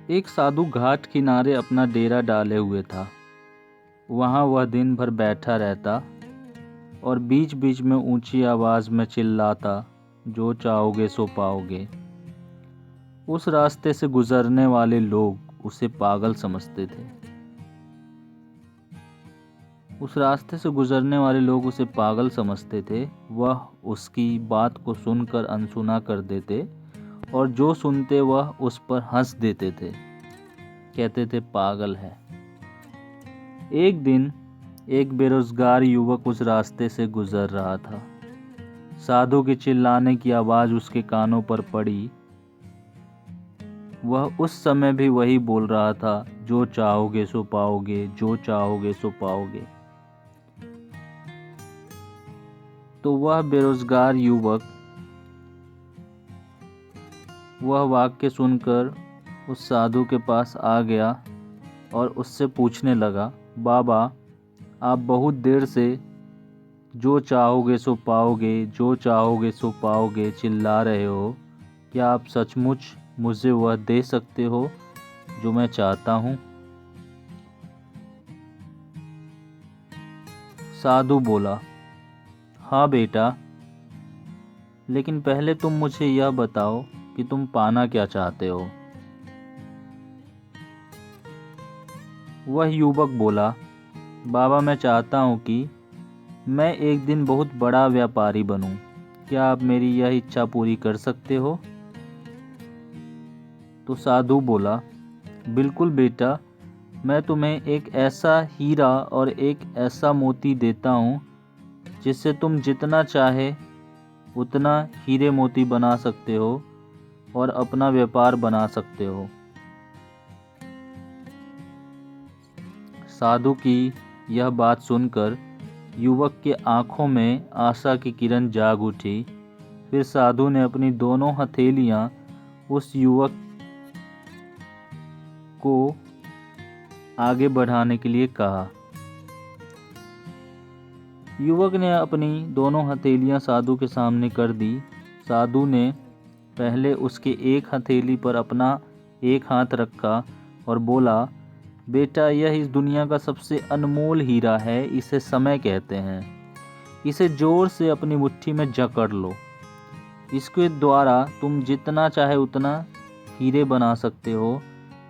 एक साधु घाट किनारे अपना डेरा डाले हुए था। वहाँ वह दिन भर बैठा रहता और बीच बीच में ऊंची आवाज़ में चिल्लाता, जो चाहोगे सो पाओगे। उस रास्ते से गुजरने वाले लोग उसे पागल समझते थे। वह उसकी बात को सुनकर अनसुना कर देते और जो सुनते वह उस पर हंस देते थे, कहते थे पागल है। एक दिन एक बेरोजगार युवक उस रास्ते से गुजर रहा था। साधु के चिल्लाने की आवाज़ उसके कानों पर पड़ी। वह उस समय भी वही बोल रहा था, जो चाहोगे सो पाओगे, जो चाहोगे सो पाओगे। तो वह बेरोजगार युवक वह वाक्य सुनकर उस साधु के पास आ गया और उससे पूछने लगा, बाबा, आप बहुत देर से जो चाहोगे सो पाओगे, जो चाहोगे सो पाओगे चिल्ला रहे हो। क्या आप सचमुच मुझे वह दे सकते हो जो मैं चाहता हूँ? साधु बोला, हाँ बेटा, लेकिन पहले तुम मुझे यह बताओ कि तुम पाना क्या चाहते हो। वह युवक बोला, बाबा, मैं चाहता हूँ कि मैं एक दिन बहुत बड़ा व्यापारी बनूं। क्या आप मेरी यह इच्छा पूरी कर सकते हो? तो साधु बोला, बिल्कुल बेटा, मैं तुम्हें एक ऐसा हीरा और एक ऐसा मोती देता हूँ जिससे तुम जितना चाहे उतना हीरे मोती बना सकते हो और अपना व्यापार बना सकते हो। साधु की यह बात सुनकर युवक के आंखों में आशा की किरण जाग उठी। फिर साधु ने अपनी दोनों हथेलियां उस युवक को आगे बढ़ाने के लिए कहा। युवक ने अपनी दोनों हथेलियां साधु के सामने कर दी। साधु ने पहले उसके एक हथेली पर अपना एक हाथ रखा और बोला, बेटा, यह इस दुनिया का सबसे अनमोल हीरा है। इसे समय कहते हैं। इसे जोर से अपनी मुट्ठी में जकड़ लो। इसके द्वारा तुम जितना चाहे उतना हीरे बना सकते हो,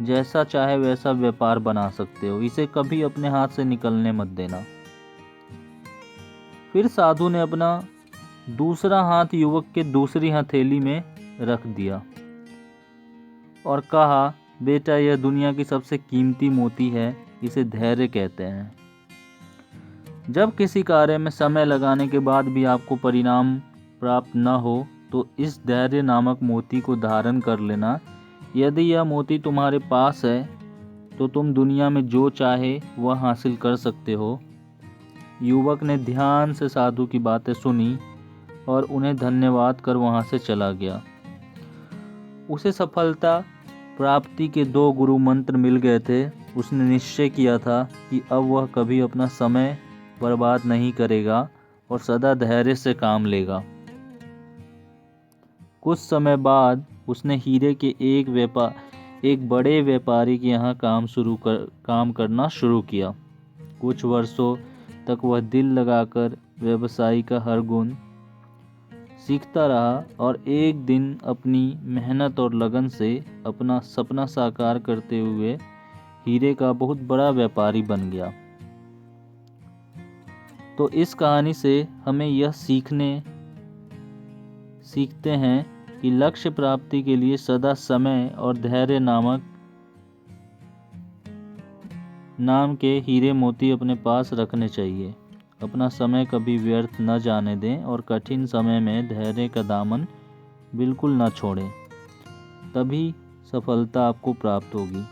जैसा चाहे वैसा व्यापार बना सकते हो। इसे कभी अपने हाथ से निकलने मत देना। फिर साधु ने अपना दूसरा हाथ युवक के दूसरी हथेली में रख दिया और कहा, बेटा, यह दुनिया की सबसे कीमती मोती है। इसे धैर्य कहते हैं। जब किसी कार्य में समय लगाने के बाद भी आपको परिणाम प्राप्त न हो तो इस धैर्य नामक मोती को धारण कर लेना। यदि यह मोती तुम्हारे पास है तो तुम दुनिया में जो चाहे वह हासिल कर सकते हो। युवक ने ध्यान से साधु की बातें सुनी और उन्हें धन्यवाद कर वहां से चला गया। उसे सफलता प्राप्ति के 2 गुरु मंत्र मिल गए थे। उसने निश्चय किया था कि अब वह कभी अपना समय बर्बाद नहीं करेगा और सदा धैर्य से काम लेगा। कुछ समय बाद उसने हीरे के एक बड़े व्यापारी के यहाँ काम करना शुरू किया। कुछ वर्षों तक वह दिल लगाकर व्यवसाय का हर गुण सीखता रहा और एक दिन अपनी मेहनत और लगन से अपना सपना साकार करते हुए हीरे का बहुत बड़ा व्यापारी बन गया। तो इस कहानी से हमें यह सीखते हैं कि लक्ष्य प्राप्ति के लिए सदा समय और धैर्य नाम के हीरे मोती अपने पास रखने चाहिए। अपना समय कभी व्यर्थ न जाने दें और कठिन समय में धैर्य का दामन बिल्कुल न छोड़ें। तभी सफलता आपको प्राप्त होगी।